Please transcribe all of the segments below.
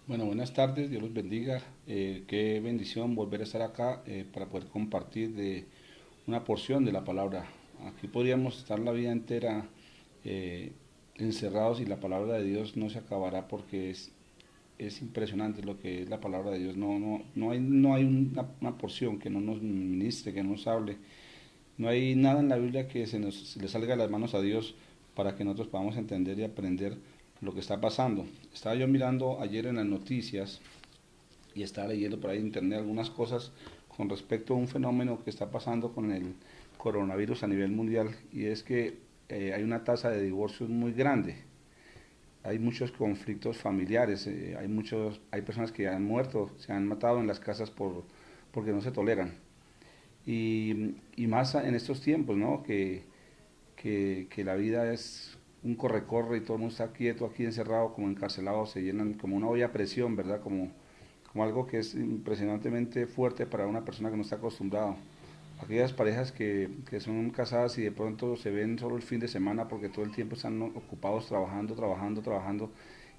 Bueno, buenas tardes, Dios los bendiga. Qué bendición volver a estar acá para poder compartir de una porción de la palabra. Aquí podríamos estar la vida entera eh, encerrados y la palabra de Dios no se acabará porque es impresionante lo que es la palabra de Dios. No hay una porción que no nos ministre, que no nos hable. No hay nada en la Biblia que se le salga de las manos a Dios para que nosotros podamos entender y aprender lo que está pasando. Estaba yo mirando ayer en las noticias y estaba leyendo por ahí en internet algunas cosas con respecto a un fenómeno que está pasando con el coronavirus a nivel mundial, y es que hay una tasa de divorcios muy grande. Hay muchos conflictos familiares, hay personas que han muerto, se han matado en las casas porque no se toleran. Y más en estos tiempos, ¿no? Que la vida es un corre-corre y todo el mundo está quieto aquí encerrado, como encarcelado, se llenan como una olla a presión, ¿verdad? Como algo que es impresionantemente fuerte para una persona que no está acostumbrado. Aquellas parejas que son casadas y de pronto se ven solo el fin de semana porque todo el tiempo están ocupados trabajando, trabajando, trabajando,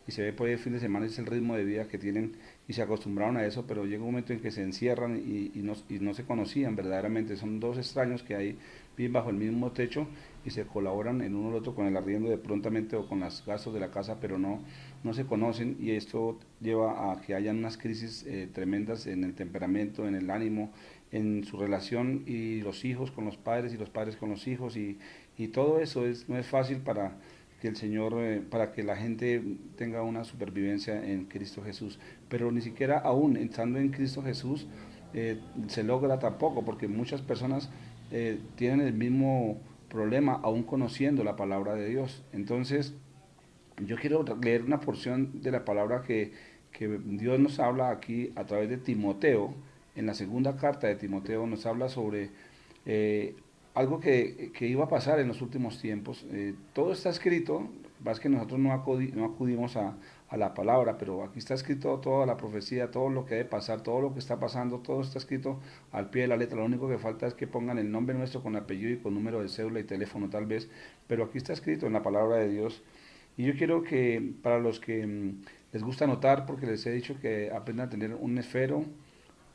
y se ve por ahí el fin de semana, es el ritmo de vida que tienen y se acostumbraron a eso, pero llega un momento en que se encierran y no se conocían verdaderamente. Son dos extraños que ahí viven bajo el mismo techo y se colaboran en uno al otro con el arriendo de prontamente o con los gastos de la casa, pero no se conocen, y esto lleva a que hayan unas crisis tremendas en el temperamento, en el ánimo, en su relación, y los hijos con los padres y los padres con los hijos, y todo eso no es fácil para que la gente tenga una supervivencia en Cristo Jesús. Pero ni siquiera aún estando en Cristo Jesús se logra tampoco, porque muchas personas tienen el mismo problema aún conociendo la palabra de Dios. Entonces, yo quiero leer una porción de la palabra que Dios nos habla aquí a través de Timoteo. En la segunda carta de Timoteo nos habla sobre eh, algo que iba a pasar en los últimos tiempos. Todo está escrito, más que nosotros no acudimos a la palabra, pero aquí está escrito toda la profecía, todo lo que debe pasar, todo lo que está pasando, todo está escrito al pie de la letra. Lo único que falta es que pongan el nombre nuestro con apellido y con número de cédula y teléfono tal vez, pero aquí está escrito en la palabra de Dios. Y yo quiero que para los que les gusta anotar, porque les he dicho que aprendan a tener un esfero,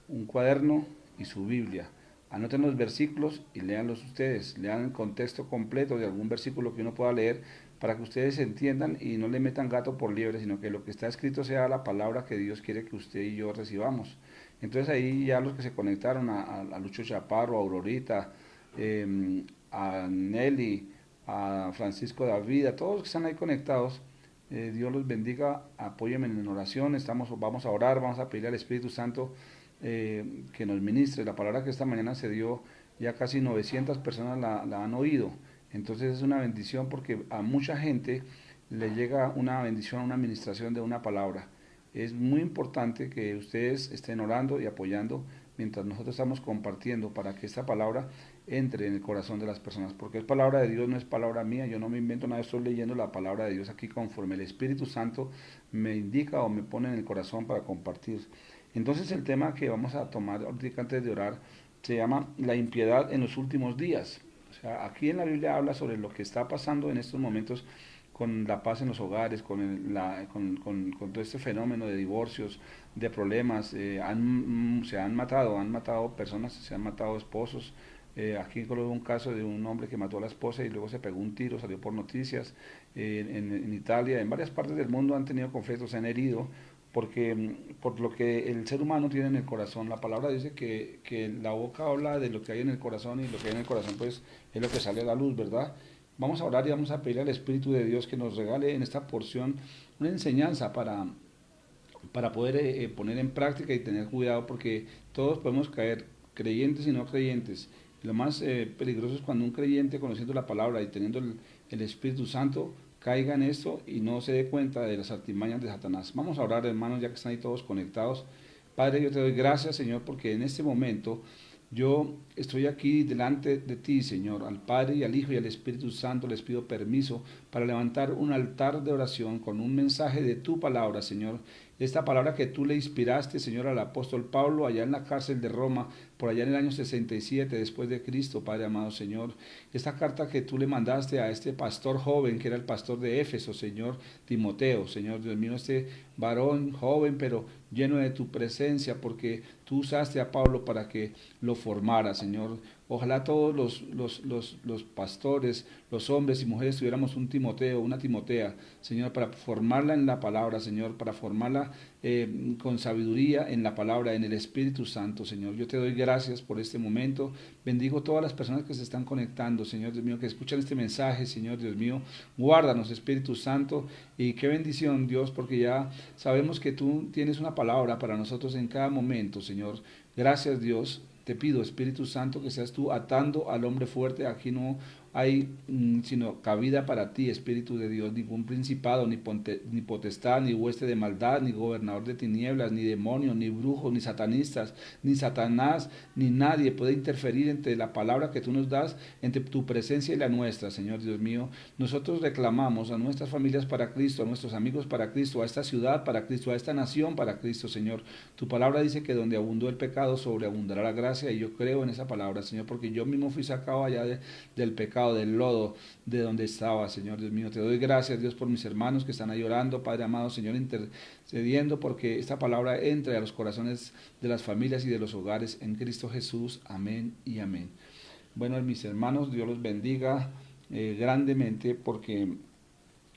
un cuaderno y su Biblia. Anoten los versículos y léanlos ustedes. Lean el contexto completo de algún versículo que uno pueda leer para que ustedes entiendan y no le metan gato por liebre, sino que lo que está escrito sea la palabra que Dios quiere que usted y yo recibamos. Entonces ahí ya los que se conectaron a Lucho Chaparro, a Aurorita, a Nelly, a Francisco David, a todos los que están ahí conectados, Dios los bendiga, apóyenme en oración, vamos a orar, vamos a pedirle al Espíritu Santo que nos ministre. La palabra que esta mañana se dio, ya casi 900 personas la han oído. Entonces es una bendición porque a mucha gente le llega una bendición, una administración de una palabra. Es muy importante que ustedes estén orando y apoyando mientras nosotros estamos compartiendo para que esta palabra entre en el corazón de las personas, porque es palabra de Dios, no es palabra mía, yo no me invento nada, estoy leyendo la palabra de Dios aquí conforme el Espíritu Santo me indica o me pone en el corazón para compartir. Entonces el tema que vamos a tomar ahorita antes de orar se llama la impiedad en los últimos días. O sea, aquí en la Biblia habla sobre lo que está pasando en estos momentos con la paz en los hogares, con todo este fenómeno de divorcios, de problemas. Se han matado personas, se han matado esposos. Aquí en Colombia hubo un caso de un hombre que mató a la esposa y luego se pegó un tiro, salió por noticias. En Italia, en varias partes del mundo han tenido conflictos, se han herido porque por lo que el ser humano tiene en el corazón. La palabra dice que la boca habla de lo que hay en el corazón, y lo que hay en el corazón pues es lo que sale a la luz, ¿verdad? Vamos a orar y vamos a pedir al Espíritu de Dios que nos regale en esta porción una enseñanza para poder poner en práctica y tener cuidado, porque todos podemos caer, creyentes y no creyentes. Lo más peligroso es cuando un creyente, conociendo la palabra y teniendo el Espíritu Santo, caiga en esto y no se dé cuenta de las artimañas de Satanás. Vamos a orar, hermanos, ya que están ahí todos conectados. Padre, yo te doy gracias, Señor, porque en este momento yo estoy aquí delante de ti, Señor. Al Padre y al Hijo y al Espíritu Santo les pido permiso para levantar un altar de oración con un mensaje de tu palabra, Señor. Esta palabra que tú le inspiraste, Señor, al apóstol Pablo allá en la cárcel de Roma, por allá en el año 67 después de Cristo, Padre amado, Señor. Esta carta que tú le mandaste a este pastor joven, que era el pastor de Éfeso, Señor, Timoteo, Señor Dios mío, este varón joven, pero lleno de tu presencia, porque tú usaste a Pablo para que lo formara, Señor. Ojalá todos los pastores, los hombres y mujeres tuviéramos un Timoteo, una Timotea, Señor, para formarla en la palabra, Señor, para formarla con sabiduría en la palabra, en el Espíritu Santo, Señor. Yo te doy gracias por este momento. Bendigo todas las personas que se están conectando, Señor Dios mío, que escuchan este mensaje, Señor Dios mío. Guárdanos, Espíritu Santo, y qué bendición, Dios, porque ya sabemos que tú tienes una palabra para nosotros en cada momento, Señor. Gracias, Dios. Te pido, Espíritu Santo, que seas tú atando al hombre fuerte. Aquí no hay sino cabida para ti, Espíritu de Dios, ningún principado, ni potestad, ni hueste de maldad, ni gobernador de tinieblas, ni demonio, ni brujos, ni satanistas, ni Satanás, ni nadie puede interferir entre la palabra que tú nos das, entre tu presencia y la nuestra, Señor Dios mío. Nosotros reclamamos a nuestras familias para Cristo, a nuestros amigos para Cristo, a esta ciudad para Cristo, a esta nación para Cristo, Señor. Tu palabra dice que donde abundó el pecado, sobreabundará la gracia, y yo creo en esa palabra, Señor, porque yo mismo fui sacado allá del pecado, del lodo, de donde estaba, Señor Dios mío. Te doy gracias, Dios, por mis hermanos que están ahí orando, Padre amado, Señor, intercediendo porque esta palabra entre a los corazones de las familias y de los hogares en Cristo Jesús. Amén y amén. Bueno, mis hermanos, Dios los bendiga grandemente, porque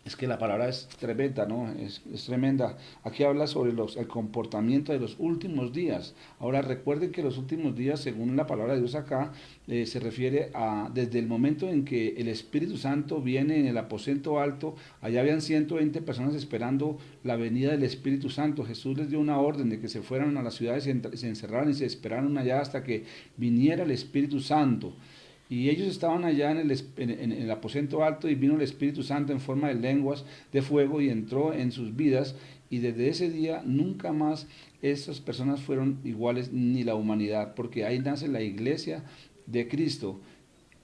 es que la palabra es tremenda, ¿no? Es tremenda. Aquí habla sobre el comportamiento de los últimos días. Ahora recuerden que los últimos días, según la palabra de Dios acá, se refiere a desde el momento en que el Espíritu Santo viene en el aposento alto. Allá habían 120 personas esperando la venida del Espíritu Santo. Jesús les dio una orden de que se fueran a las ciudades y se encerraran y se esperaran allá hasta que viniera el Espíritu Santo. Y ellos estaban allá en el aposento alto, y vino el Espíritu Santo en forma de lenguas de fuego y entró en sus vidas, y desde ese día nunca más esas personas fueron iguales, ni la humanidad, porque ahí nace la iglesia de Cristo.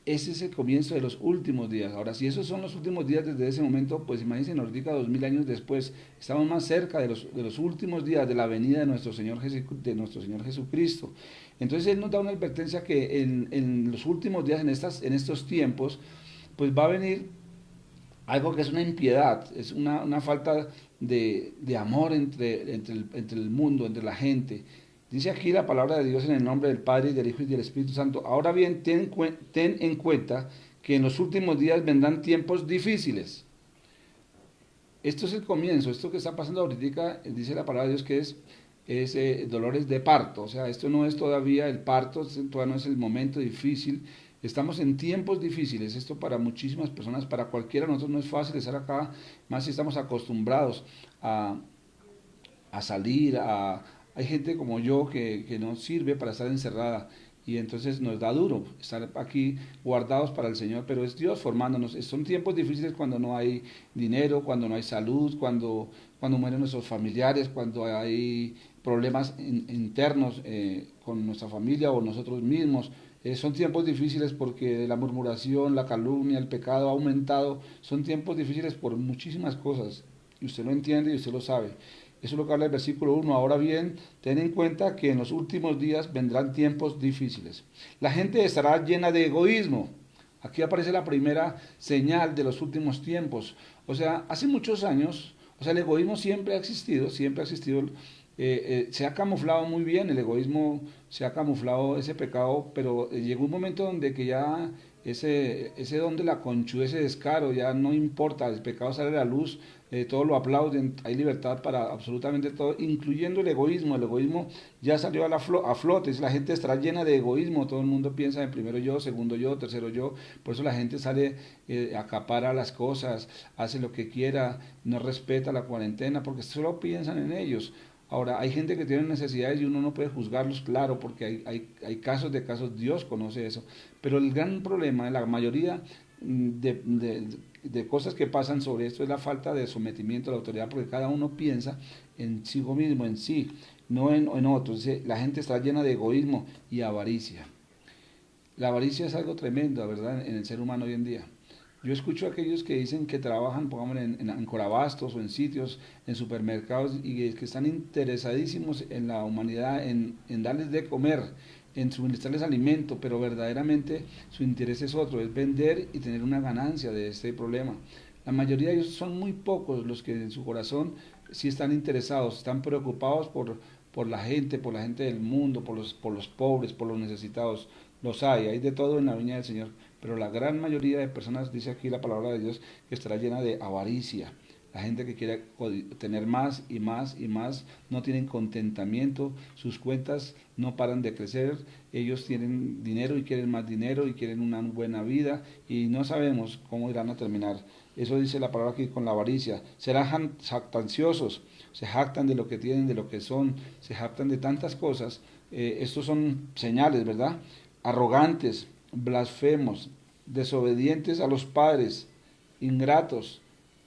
Ese es el comienzo de los últimos días. Ahora, si esos son los últimos días desde ese momento, pues imagínense, nos diga 2000 años después, estamos más cerca de los últimos días de la venida de nuestro Señor Jesucristo. Entonces Él nos da una advertencia que en los últimos días, en estos tiempos, pues va a venir algo que es una impiedad, es una falta de amor entre el mundo, entre la gente. Dice aquí la palabra de Dios en el nombre del Padre, y del Hijo, y del Espíritu Santo. Ahora bien, ten en cuenta que en los últimos días vendrán tiempos difíciles. Esto es el comienzo, esto que está pasando ahorita, dice la palabra de Dios que es dolores de parto. O sea, esto no es todavía el parto, todavía no es el momento difícil. Estamos en tiempos difíciles. Esto para muchísimas personas, para cualquiera de nosotros no es fácil estar acá, más si estamos acostumbrados a salir, hay gente como yo que no sirve para estar encerrada, y entonces nos da duro estar aquí guardados para el Señor, pero es Dios formándonos. Son tiempos difíciles cuando no hay dinero, cuando no hay salud, cuando mueren nuestros familiares, cuando hay problemas internos con nuestra familia o nosotros mismos. Son tiempos difíciles porque la murmuración, la calumnia, el pecado ha aumentado. Son tiempos difíciles por muchísimas cosas, y usted lo entiende y usted lo sabe. Eso es lo que habla el versículo 1. Ahora bien, ten en cuenta que en los últimos días vendrán tiempos difíciles. La gente estará llena de egoísmo. Aquí aparece la primera señal de los últimos tiempos. O sea, hace muchos años, o sea, el egoísmo siempre ha existido, se ha camuflado muy bien, el egoísmo se ha camuflado, ese pecado, pero llegó un momento donde que ya ese don de la conchudez, ese descaro, ya no importa, el pecado sale a la luz, todos lo aplauden, hay libertad para absolutamente todo, incluyendo el egoísmo. El egoísmo ya salió a flote, la gente estará llena de egoísmo, todo el mundo piensa en primero yo, segundo yo, tercero yo, por eso la gente sale, acapara las cosas, hace lo que quiera, no respeta la cuarentena, porque solo piensan en ellos. Ahora, hay gente que tiene necesidades y uno no puede juzgarlos, claro, porque hay casos de casos, Dios conoce eso. Pero el gran problema de la mayoría de cosas que pasan sobre esto es la falta de sometimiento a la autoridad, porque cada uno piensa en sí mismo, en sí, no en otros. La gente está llena de egoísmo y avaricia. La avaricia es algo tremendo, ¿verdad?, en el ser humano hoy en día. Yo escucho a aquellos que dicen que trabajan, pongámosle, en Corabastos o en sitios, en supermercados, y que están interesadísimos en la humanidad, en darles de comer, en suministrarles alimento, pero verdaderamente su interés es otro, es vender y tener una ganancia de este problema. La mayoría de ellos son muy pocos los que en su corazón sí están interesados, están preocupados por la gente del mundo, por los pobres, por los necesitados. Los hay de todo en la viña del Señor, pero la gran mayoría de personas, dice aquí la palabra de Dios, que estará llena de avaricia. La gente que quiere tener más y más y más, no tienen contentamiento, sus cuentas no paran de crecer, ellos tienen dinero y quieren más dinero y quieren una buena vida y no sabemos cómo irán a terminar. Eso dice la palabra aquí con la avaricia. Serán jactanciosos, se jactan de lo que tienen, de lo que son, se jactan de tantas cosas. Estos son señales, ¿verdad? Arrogantes, blasfemos, desobedientes a los padres, ingratos,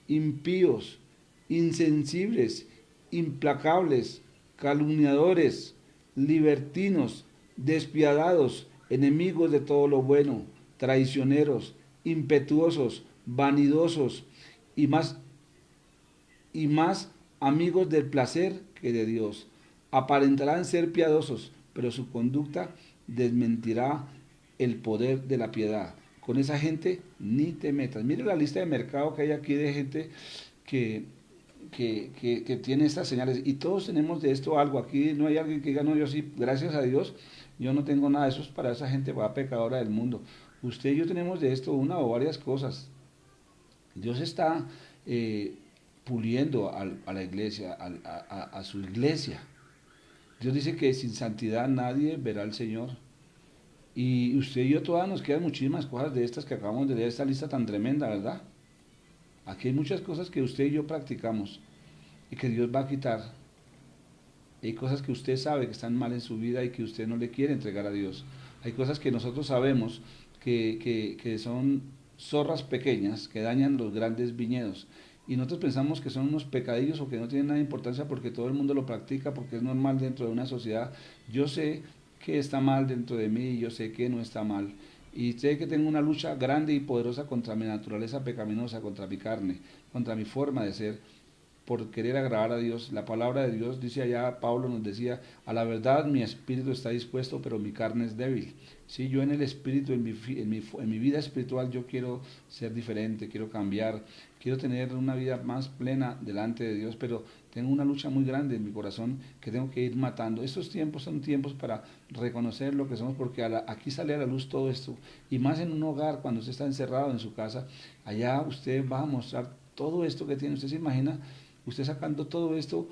impíos, insensibles, implacables, calumniadores, libertinos, despiadados, enemigos de todo lo bueno, traicioneros, impetuosos, vanidosos y más amigos del placer que de Dios. Aparentarán ser piadosos, pero su conducta desmentirá el poder de la piedad. Con esa gente ni te metas. Mire la lista de mercado que hay aquí de gente que, que tiene estas señales. Y todos tenemos de esto algo. Aquí no hay alguien que diga, no, yo sí, gracias a Dios, yo no tengo nada. Eso es para esa gente va pecadora del mundo. Usted y yo tenemos de esto una o varias cosas. Dios está puliendo a la iglesia, a su iglesia. Dios dice que sin santidad nadie verá al Señor. Y usted y yo todavía nos quedan muchísimas cosas de estas que acabamos de leer, esta lista tan tremenda, ¿verdad? Aquí hay muchas cosas que usted y yo practicamos y que Dios va a quitar. Hay cosas que usted sabe que están mal en su vida y que usted no le quiere entregar a Dios. Hay cosas que nosotros sabemos que son zorras pequeñas que dañan los grandes viñedos. Y nosotros pensamos que son unos pecadillos o que no tienen nada de importancia porque todo el mundo lo practica, porque es normal dentro de una sociedad. Yo sé que está mal dentro de mí y yo sé que no está mal. Y sé que tengo una lucha grande y poderosa contra mi naturaleza pecaminosa, contra mi carne, contra mi forma de ser por querer agradar a Dios. La palabra de Dios dice allá, Pablo nos decía, a la verdad mi espíritu está dispuesto, pero mi carne es débil. Sí, yo en el espíritu, en mi vida espiritual, yo quiero ser diferente, quiero cambiar, quiero tener una vida más plena delante de Dios, pero tengo una lucha muy grande en mi corazón que tengo que ir matando. Estos tiempos son tiempos para reconocer lo que somos, porque aquí sale a la luz todo esto, y más en un hogar, cuando usted está encerrado en su casa, allá usted va a mostrar todo esto que tiene. Usted se imagina usted sacando todo esto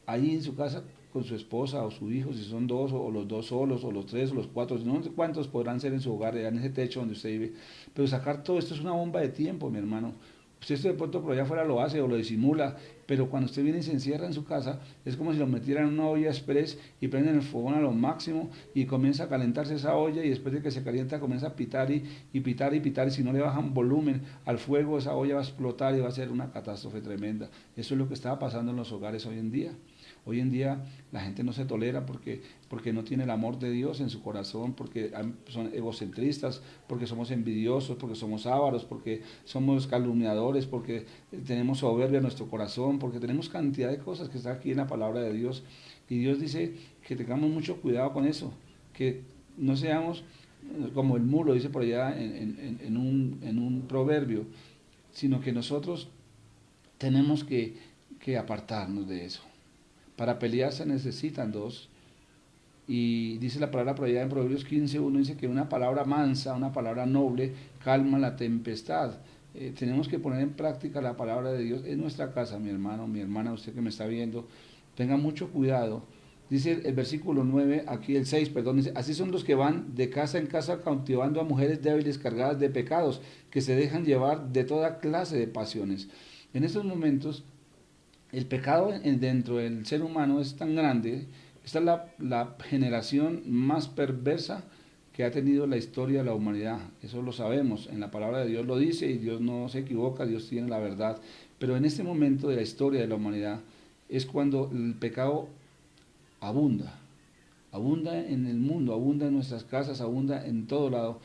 ahí en su casa con su esposa o su hijo, si son dos o los dos solos o los tres o los cuatro, no sé cuántos podrán ser en su hogar, en ese techo donde usted vive, pero sacar todo esto es una bomba de tiempo, mi hermano. Usted esto de pronto por allá afuera lo hace o lo disimula, pero cuando usted viene y se encierra en su casa, es como si lo metieran en una olla express y prenden el fogón a lo máximo y comienza a calentarse esa olla y después de que se calienta comienza a pitar y pitar y pitar y si no le bajan volumen al fuego esa olla va a explotar y va a ser una catástrofe tremenda. Eso es lo que está pasando en los hogares hoy en día. Hoy en día la gente no se tolera porque no tiene el amor de Dios en su corazón, porque son egocentristas, porque somos envidiosos, porque somos ávaros, porque somos calumniadores, porque tenemos soberbia en nuestro corazón, porque tenemos cantidad de cosas que está aquí en la palabra de Dios. Y Dios dice que tengamos mucho cuidado con eso, que no seamos como el mulo, dice por allá en un proverbio, sino que nosotros tenemos que apartarnos de eso. Para pelear se necesitan dos. Y dice la palabra por allá en Proverbios 15:1, dice que una palabra mansa, una palabra noble, calma la tempestad. Tenemos que poner en práctica la palabra de Dios en nuestra casa, mi hermano, mi hermana, usted que me está viendo. Tenga mucho cuidado. Dice el versículo 9, aquí el 6, perdón, dice, así son los que van de casa en casa cautivando a mujeres débiles cargadas de pecados, que se dejan llevar de toda clase de pasiones. En estos momentos el pecado dentro del ser humano es tan grande, esta es la generación más perversa que ha tenido la historia de la humanidad. Eso lo sabemos, en la palabra de Dios lo dice y Dios no se equivoca, Dios tiene la verdad. Pero en este momento de la historia de la humanidad es cuando el pecado abunda, abunda en el mundo, abunda en nuestras casas, abunda en todo lado.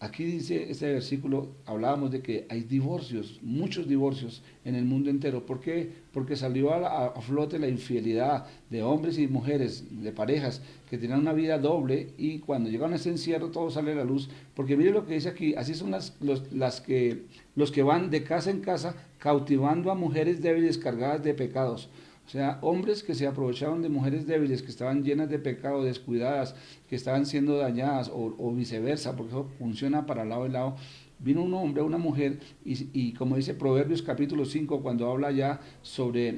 Aquí dice este versículo, hablábamos de que hay divorcios, muchos divorcios en el mundo entero. ¿Por qué? Porque salió a flote la infidelidad de hombres y mujeres, de parejas que tenían una vida doble, y cuando llegan a ese encierro todo sale a la luz. Porque mire lo que dice aquí, así son los que van de casa en casa cautivando a mujeres débiles cargadas de pecados. O sea, hombres que se aprovecharon de mujeres débiles, que estaban llenas de pecado, descuidadas, que estaban siendo dañadas, o viceversa, porque eso funciona para lado y lado. Vino un hombre, una mujer, y como dice Proverbios capítulo 5, cuando habla ya sobre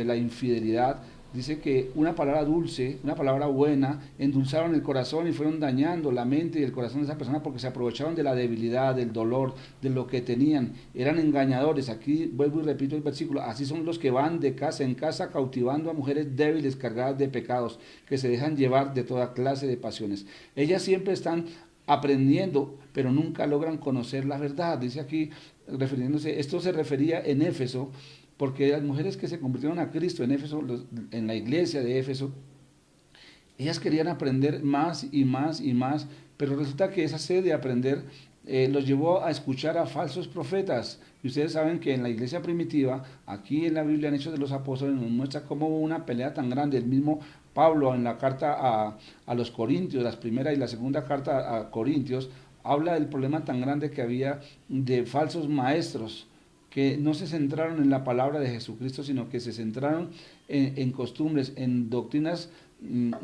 la infidelidad, dice que una palabra dulce, una palabra buena, endulzaron el corazón y fueron dañando la mente y el corazón de esa persona porque se aprovecharon de la debilidad, del dolor, de lo que tenían. Eran engañadores. Aquí vuelvo y repito el versículo. Así son los que van de casa en casa cautivando a mujeres débiles cargadas de pecados, que se dejan llevar de toda clase de pasiones. Ellas siempre están aprendiendo, pero nunca logran conocer la verdad. Dice aquí, refiriéndose, esto se refería en Éfeso, porque las mujeres que se convirtieron a Cristo en Éfeso, en la iglesia de Éfeso, ellas querían aprender más y más y más, pero resulta que esa sed de aprender los llevó a escuchar a falsos profetas. Y ustedes saben que en la iglesia primitiva, aquí en la Biblia, en Hechos de los Apóstoles, nos muestra cómo hubo una pelea tan grande. El mismo Pablo en la carta a los Corintios, la primera y la segunda carta a Corintios, habla del problema tan grande que había de falsos maestros que no se centraron en la palabra de Jesucristo, sino que se centraron en costumbres, en doctrinas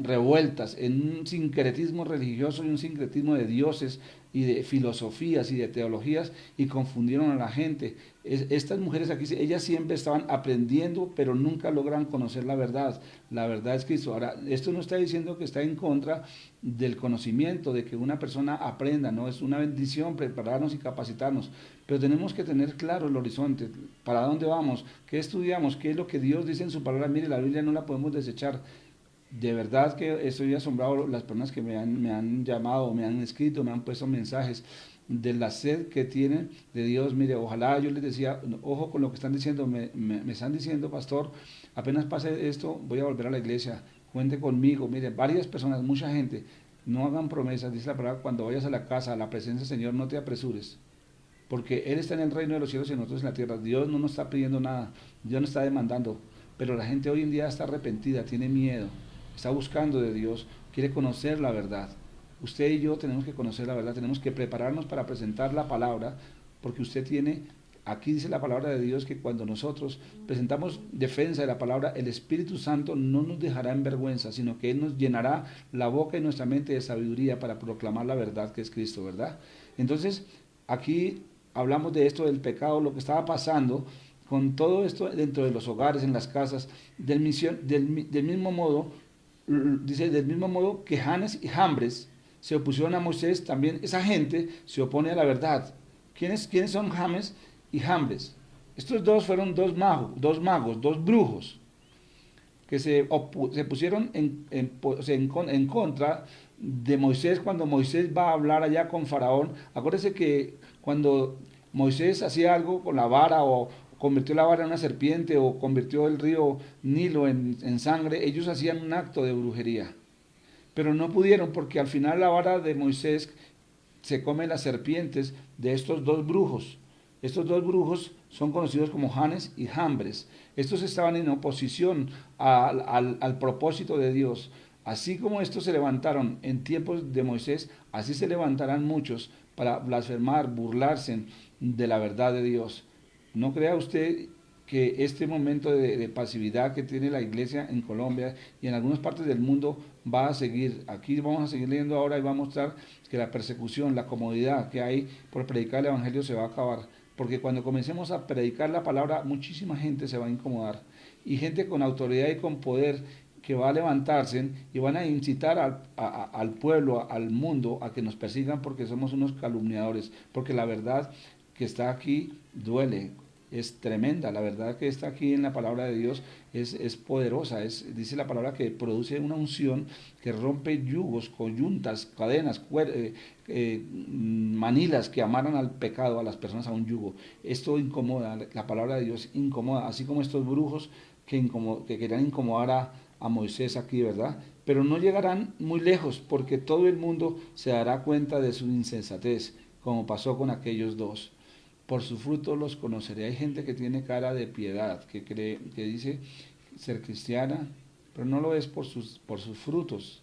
revueltas, en un sincretismo religioso y un sincretismo de dioses y de filosofías y de teologías, y confundieron a la gente. Estas mujeres aquí, ellas siempre estaban aprendiendo, pero nunca logran conocer la verdad. La verdad es Cristo. Ahora, esto no está diciendo que está en contra del conocimiento, de que una persona aprenda, no, es una bendición prepararnos y capacitarnos, pero tenemos que tener claro el horizonte, para dónde vamos, qué estudiamos, qué es lo que Dios dice en su palabra. Mire, la Biblia no la podemos desechar. De verdad que estoy asombrado las personas que me han llamado, me han escrito, me han puesto mensajes de la sed que tienen de Dios. Mire, ojalá, yo les decía, ojo con lo que están diciendo, me están diciendo, pastor, apenas pase esto, voy a volver a la iglesia, cuente conmigo. Mire, varias personas, mucha gente, no hagan promesas, dice la palabra, cuando vayas a la casa, a la presencia del Señor, no te apresures, porque Él está en el reino de los cielos y nosotros en la tierra. Dios no nos está pidiendo nada, Dios no está demandando, pero la gente hoy en día está arrepentida, tiene miedo, está buscando de Dios, quiere conocer la verdad. Usted y yo tenemos que conocer la verdad, tenemos que prepararnos para presentar la palabra, porque usted tiene, aquí dice la palabra de Dios, que cuando nosotros presentamos defensa de la palabra, el Espíritu Santo no nos dejará en vergüenza, sino que Él nos llenará la boca y nuestra mente de sabiduría para proclamar la verdad que es Cristo, ¿verdad? Entonces, aquí hablamos de esto del pecado, lo que estaba pasando con todo esto dentro de los hogares, en las casas, del mismo modo, dice, del mismo modo que Janes y Jambres se opusieron a Moisés, también esa gente se opone a la verdad. ¿Quiénes son James y Jambres? Estos dos fueron dos magos, dos brujos, que se pusieron en contra de Moisés cuando Moisés va a hablar allá con Faraón. Acuérdense que cuando Moisés hacía algo con la vara, o convirtió la vara en una serpiente, o convirtió el río Nilo en sangre, ellos hacían un acto de brujería. Pero no pudieron, porque al final la vara de Moisés se come las serpientes de estos dos brujos. Estos dos brujos son conocidos como Janes y Jambres. Estos estaban en oposición al propósito de Dios. Así como estos se levantaron en tiempos de Moisés, así se levantarán muchos para blasfemar, burlarse de la verdad de Dios. No crea usted que este momento de pasividad que tiene la iglesia en Colombia y en algunas partes del mundo va a seguir. Aquí vamos a seguir leyendo ahora y va a mostrar que la persecución, la comodidad que hay por predicar el evangelio se va a acabar. Porque cuando comencemos a predicar la palabra, muchísima gente se va a incomodar. Y gente con autoridad y con poder que va a levantarse y van a incitar al pueblo, al mundo, a que nos persigan porque somos unos calumniadores. Porque la verdad que está aquí duele, es tremenda. La verdad que está aquí en la palabra de Dios es poderosa. Dice la palabra que produce una unción que rompe yugos, coyuntas, cadenas, manilas que amaran al pecado, a las personas a un yugo. Esto incomoda, la palabra de Dios incomoda, así como estos brujos que querían incomodar a Moisés aquí, ¿verdad? Pero no llegarán muy lejos, porque todo el mundo se dará cuenta de su insensatez. como pasó con aquellos dos. Por sus frutos los conoceré. Hay gente que tiene cara de piedad, que cree, que dice ser cristiana, pero no lo es por sus frutos.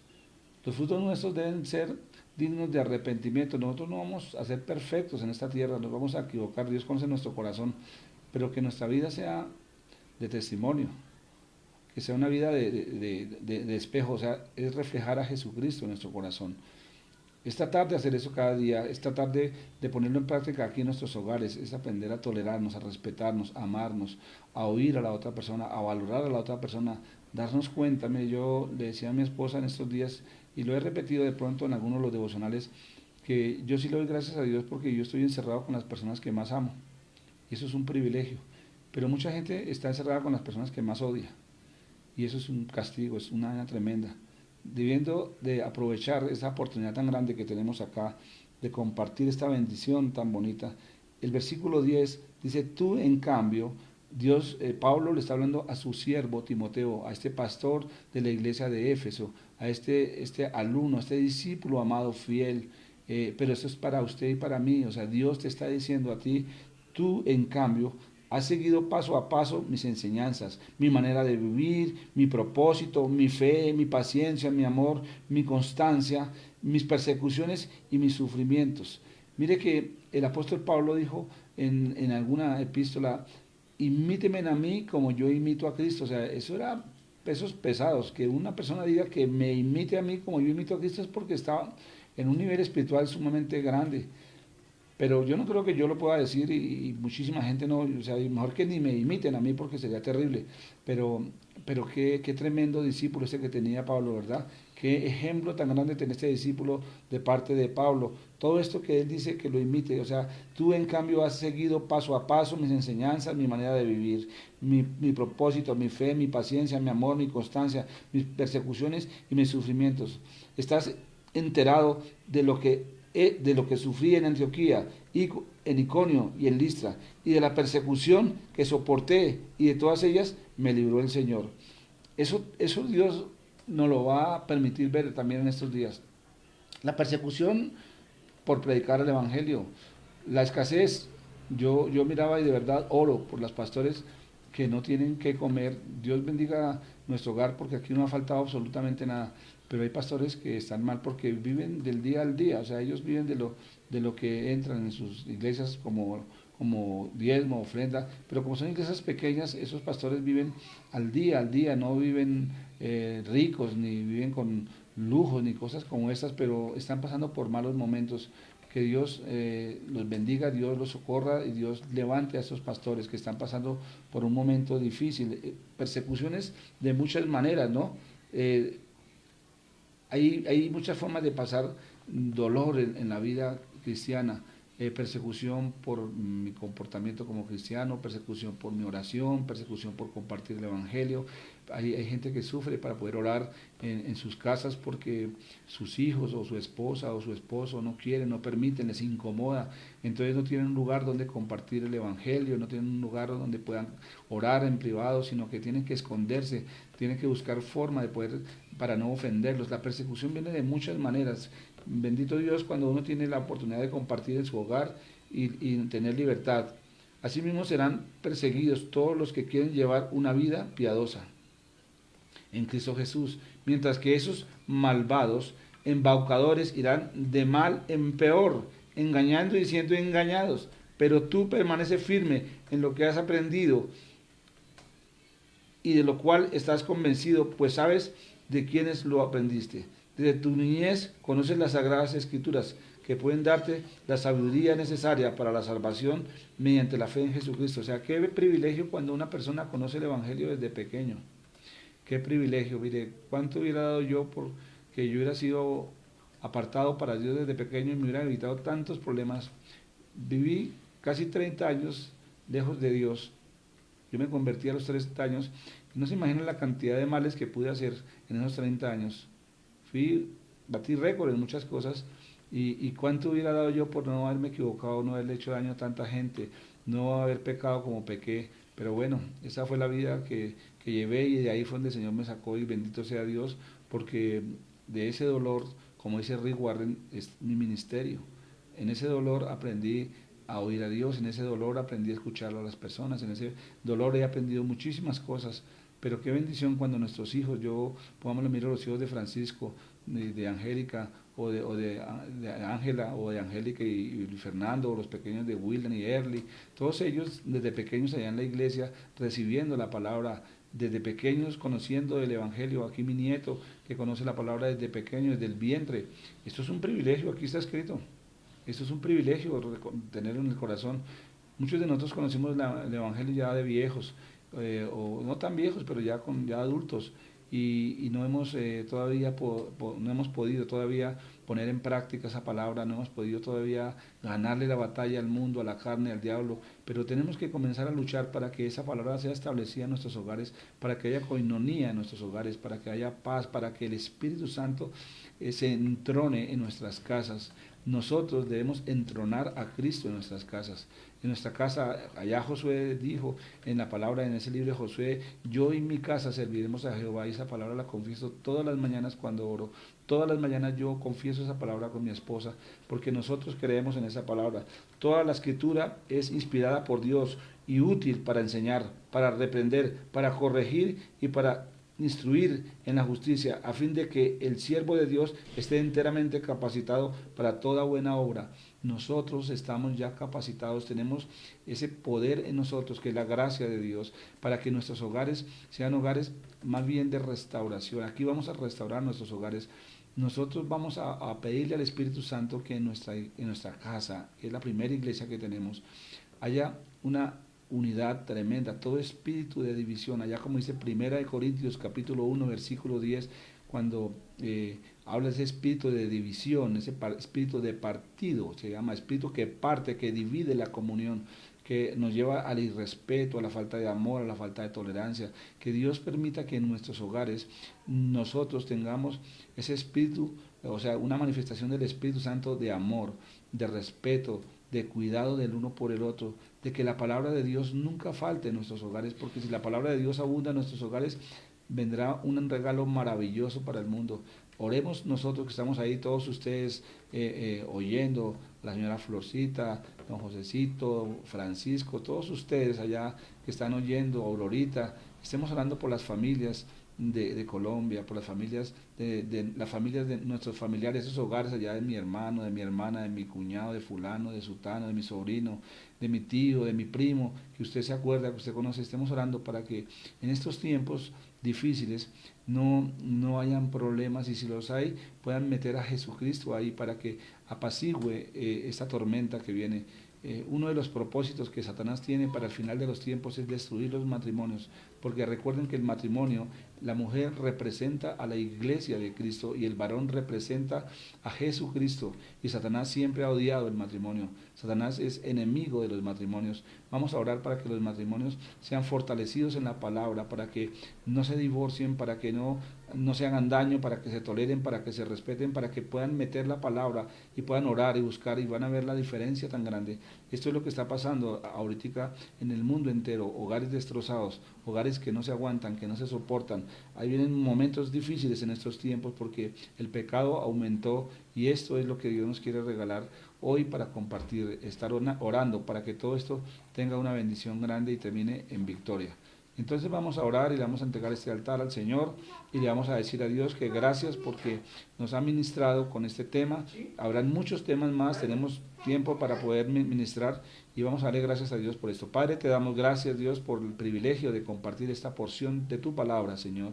Los frutos nuestros deben ser dignos de arrepentimiento. Nosotros no vamos a ser perfectos en esta tierra, nos vamos a equivocar. Dios conoce nuestro corazón, pero que nuestra vida sea de testimonio, que sea una vida de espejo, o sea, es reflejar a Jesucristo en nuestro corazón. Es tratar de hacer eso cada día, es tratar de ponerlo en práctica aquí en nuestros hogares, es aprender a tolerarnos, a respetarnos, a amarnos, a oír a la otra persona, a valorar a la otra persona, darnos cuenta. Mire, yo le decía a mi esposa en estos días, y lo he repetido de pronto en algunos de los devocionales, que yo sí le doy gracias a Dios porque yo estoy encerrado con las personas que más amo, y eso es un privilegio, pero mucha gente está encerrada con las personas que más odia, y eso es un castigo, es una daña tremenda. Debiendo de aprovechar esa oportunidad tan grande que tenemos acá, de compartir esta bendición tan bonita, el versículo 10 dice, tú en cambio, Dios, Pablo le está hablando a su siervo Timoteo, a este pastor de la iglesia de Éfeso, a este alumno, a este discípulo amado, fiel, pero esto es para usted y para mí, o sea, Dios te está diciendo a ti, tú en cambio, has seguido paso a paso mis enseñanzas, mi manera de vivir, mi propósito, mi fe, mi paciencia, mi amor, mi constancia, mis persecuciones y mis sufrimientos. Mire que el apóstol Pablo dijo en alguna epístola, imíteme a mí como yo imito a Cristo. O sea, eso era pesos pesados. Que una persona diga que me imite a mí como yo imito a Cristo es porque estaba en un nivel espiritual sumamente grande. Pero yo no creo que yo lo pueda decir y muchísima gente no, o sea, mejor que ni me imiten a mí porque sería terrible. Pero, pero qué tremendo discípulo ese que tenía Pablo, ¿verdad? Qué ejemplo tan grande tiene este discípulo de parte de Pablo. Todo esto que él dice que lo imite, o sea, tú en cambio has seguido paso a paso mis enseñanzas, mi manera de vivir, mi propósito, mi fe, mi paciencia, mi amor, mi constancia, mis persecuciones y mis sufrimientos. Estás enterado de lo que sufrí en Antioquía, y en Iconio y en Listra, y de la persecución que soporté, y de todas ellas me libró el Señor. Eso Dios nos lo va a permitir ver también en estos días. La persecución por predicar el Evangelio, la escasez, yo miraba y de verdad oro por los pastores que no tienen que comer. Dios bendiga nuestro hogar porque aquí no ha faltado absolutamente nada, pero hay pastores que están mal porque viven del día al día, o sea, ellos viven de lo que entran en sus iglesias como diezmo, ofrenda, pero como son iglesias pequeñas, esos pastores viven al día, no viven ricos, ni viven con lujos, ni cosas como estas, pero están pasando por malos momentos. Que Dios los bendiga, Dios los socorra y Dios levante a estos pastores que están pasando por un momento difícil. Persecuciones de muchas maneras, ¿no? Eh, hay muchas formas de pasar dolor en la vida cristiana. Persecución por mi comportamiento como cristiano, persecución por mi oración, persecución por compartir el Evangelio. Hay gente que sufre para poder orar en sus casas porque sus hijos o su esposa o su esposo no quieren, no permiten, les incomoda. Entonces no tienen un lugar donde compartir el Evangelio, no tienen un lugar donde puedan orar en privado, sino que tienen que esconderse, tienen que buscar forma de poder para no ofenderlos. La persecución viene de muchas maneras. Bendito Dios cuando uno tiene la oportunidad de compartir en su hogar y tener libertad. Asimismo serán perseguidos todos los que quieren llevar una vida piadosa en Cristo Jesús, mientras que esos malvados, embaucadores, irán de mal en peor, engañando y siendo engañados. Pero tú permanece firme en lo que has aprendido y de lo cual estás convencido, pues sabes de quiénes lo aprendiste. Desde tu niñez conoces las sagradas escrituras que pueden darte la sabiduría necesaria para la salvación mediante la fe en Jesucristo. O sea, qué privilegio cuando una persona conoce el Evangelio desde pequeño. Qué privilegio, mire, cuánto hubiera dado yo por que yo hubiera sido apartado para Dios desde pequeño y me hubiera evitado tantos problemas. Viví casi 30 años lejos de Dios. Yo me convertí a los 30 años y no se imaginan la cantidad de males que pude hacer en esos 30 años. Batí récord en muchas cosas y cuánto hubiera dado yo por no haberme equivocado, no haberle hecho daño a tanta gente, no haber pecado como pequé. Pero bueno, esa fue la vida que llevé y de ahí fue donde el Señor me sacó y bendito sea Dios porque de ese dolor, como dice Rick Warren, es mi ministerio. En ese dolor aprendí a oír a Dios, en ese dolor aprendí a escuchar a las personas, en ese dolor he aprendido muchísimas cosas. Pero qué bendición cuando nuestros hijos, pongamos lo miro los hijos de Francisco, de Angélica, de Ángela, o de Angélica y Fernando, o los pequeños de Wilden y Early, todos ellos desde pequeños allá en la iglesia, recibiendo la palabra, desde pequeños conociendo el Evangelio. Aquí mi nieto, que conoce la palabra desde pequeño, desde el vientre. Esto es un privilegio, aquí está escrito. Esto es un privilegio tenerlo en el corazón. Muchos de nosotros conocimos el Evangelio ya de viejos, o no tan viejos, pero ya adultos, y no hemos no hemos podido todavía poner en práctica esa palabra, no hemos podido todavía ganarle la batalla al mundo, a la carne, al diablo, pero tenemos que comenzar a luchar para que esa palabra sea establecida en nuestros hogares, para que haya coinonía en nuestros hogares, para que haya paz, para que el Espíritu Santo se entrone en nuestras casas. Nosotros debemos entronar a Cristo en nuestras casas. En nuestra casa, allá Josué dijo en la palabra, en ese libro de Josué, yo y mi casa serviremos a Jehová, y esa palabra la confieso todas las mañanas cuando oro. Todas las mañanas yo confieso esa palabra con mi esposa, porque nosotros creemos en esa palabra. Toda la escritura es inspirada por Dios y útil para enseñar, para reprender, para corregir y para instruir en la justicia, a fin de que el siervo de Dios esté enteramente capacitado para toda buena obra. Nosotros estamos ya capacitados, tenemos ese poder en nosotros, que es la gracia de Dios, para que nuestros hogares sean hogares más bien de restauración. Aquí vamos a restaurar nuestros hogares. Nosotros vamos a pedirle al Espíritu Santo que en nuestra casa, que es la primera iglesia que tenemos, haya una unidad tremenda, todo espíritu de división, allá como dice Primera de Corintios capítulo 1 versículo 10, cuando habla de ese espíritu de división, ese espíritu de partido, se llama espíritu que parte, que divide la comunión, que nos lleva al irrespeto, a la falta de amor, a la falta de tolerancia. Que Dios permita que en nuestros hogares nosotros tengamos ese espíritu, o sea, una manifestación del Espíritu Santo de amor, de respeto, de cuidado del uno por el otro, de que la palabra de Dios nunca falte en nuestros hogares, porque si la palabra de Dios abunda en nuestros hogares, vendrá un regalo maravilloso para el mundo. Oremos nosotros que estamos ahí, todos ustedes oyendo, la señora Florcita, don Josecito, Francisco, todos ustedes allá que están oyendo, Aurorita, estemos orando por las familias de Colombia, por las familias de nuestros familiares, esos hogares allá de mi hermano, de mi hermana, de mi cuñado, de fulano, de sutano, de mi sobrino, de mi tío, de mi primo, que usted se acuerda, que usted conoce. Estemos orando para que en estos tiempos difíciles no hayan problemas, y si los hay, puedan meter a Jesucristo ahí para que apacigüe esta tormenta que viene. Uno de los propósitos que Satanás tiene para el final de los tiempos es destruir los matrimonios, porque recuerden que el matrimonio, la mujer representa a la iglesia de Cristo y el varón representa a Jesucristo, y Satanás siempre ha odiado el matrimonio. Satanás es enemigo de los matrimonios. Vamos a orar para que los matrimonios sean fortalecidos en la palabra, para que no se divorcien, para que no se hagan daño, para que se toleren, para que se respeten, para que puedan meter la palabra y puedan orar y buscar, y van a ver la diferencia tan grande. Esto es lo que está pasando ahorita en el mundo entero, hogares destrozados, hogares que no se aguantan, que no se soportan. Ahí vienen momentos difíciles en estos tiempos porque el pecado aumentó, y esto es lo que Dios nos quiere regalar hoy para compartir, estar orando para que todo esto tenga una bendición grande y termine en victoria. Entonces vamos a orar y le vamos a entregar este altar al Señor, y le vamos a decir a Dios que gracias porque nos ha ministrado con este tema. Habrán muchos temas más, tenemos tiempo para poder ministrar, y vamos a darle gracias a Dios por esto. Padre, te damos gracias, Dios, por el privilegio de compartir esta porción de tu palabra, Señor.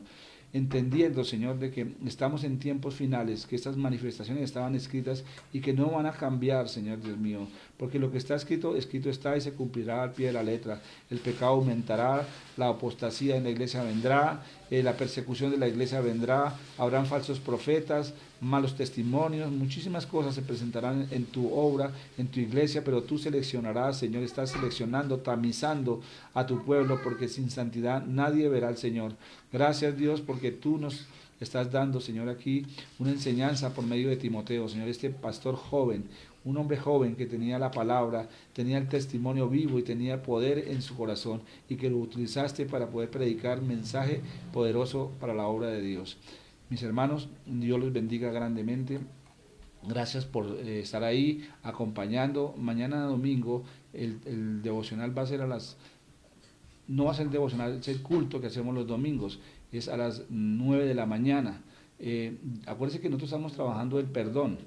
Entendiendo, Señor, de que estamos en tiempos finales, que estas manifestaciones estaban escritas y que no van a cambiar, Señor Dios mío, porque lo que está escrito, escrito está y se cumplirá al pie de la letra. El pecado aumentará, la apostasía en la iglesia vendrá, la persecución de la iglesia vendrá, habrán falsos profetas, malos testimonios, muchísimas cosas se presentarán en tu obra, en tu iglesia, pero tú seleccionarás, Señor, estás seleccionando, tamizando a tu pueblo, porque sin santidad nadie verá al Señor. Gracias, Dios, porque tú nos estás dando, Señor, aquí una enseñanza por medio de Timoteo, Señor, este pastor joven, un hombre joven que tenía la palabra, tenía el testimonio vivo y tenía poder en su corazón, y que lo utilizaste para poder predicar mensaje poderoso para la obra de Dios. Mis hermanos, Dios los bendiga grandemente. Gracias por estar ahí acompañando. Mañana domingo el devocional va a ser no va a ser devocional, es el culto que hacemos los domingos, es a las 9 de la mañana. Acuérdense que nosotros estamos trabajando el perdón.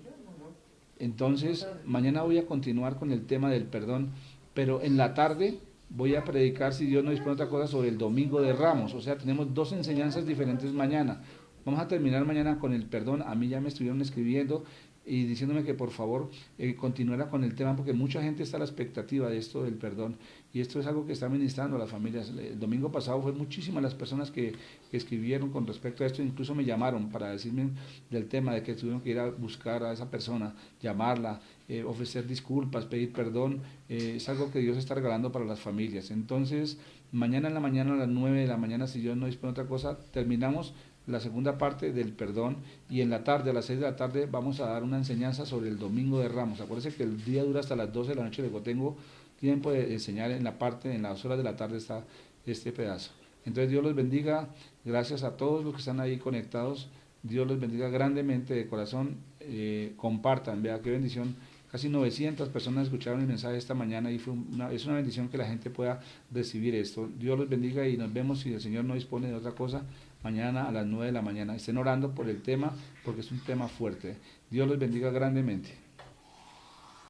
Entonces, mañana voy a continuar con el tema del perdón, pero en la tarde voy a predicar, si Dios no dispone otra cosa, sobre el Domingo de Ramos. O sea, tenemos dos enseñanzas diferentes mañana. Vamos a terminar mañana con el perdón. A mí ya me estuvieron escribiendo y diciéndome que por favor continuara con el tema, porque mucha gente está a la expectativa de esto del perdón, y esto es algo que está ministrando a las familias. El domingo pasado fue muchísimas las personas que escribieron con respecto a esto, incluso me llamaron para decirme del tema de que tuvieron que ir a buscar a esa persona, llamarla, ofrecer disculpas, pedir perdón. Es algo que Dios está regalando para las familias. Entonces, mañana en la mañana a las 9 de la mañana, si Dios no dispone otra cosa, terminamos la segunda parte del perdón, y en la tarde, a las 6 de la tarde, vamos a dar una enseñanza sobre el Domingo de Ramos. Acuérdense que el día dura hasta las 12 de la noche, luego tengo tiempo de enseñar en la parte, en las horas de la tarde está este pedazo. Entonces Dios los bendiga, gracias a todos los que están ahí conectados, Dios los bendiga grandemente de corazón, compartan, vea qué bendición. Casi 900 personas escucharon el mensaje esta mañana y es una bendición que la gente pueda recibir esto. Dios los bendiga y nos vemos, si el Señor no dispone de otra cosa, mañana a las 9 de la mañana. Estén orando por el tema, porque es un tema fuerte. Dios los bendiga grandemente.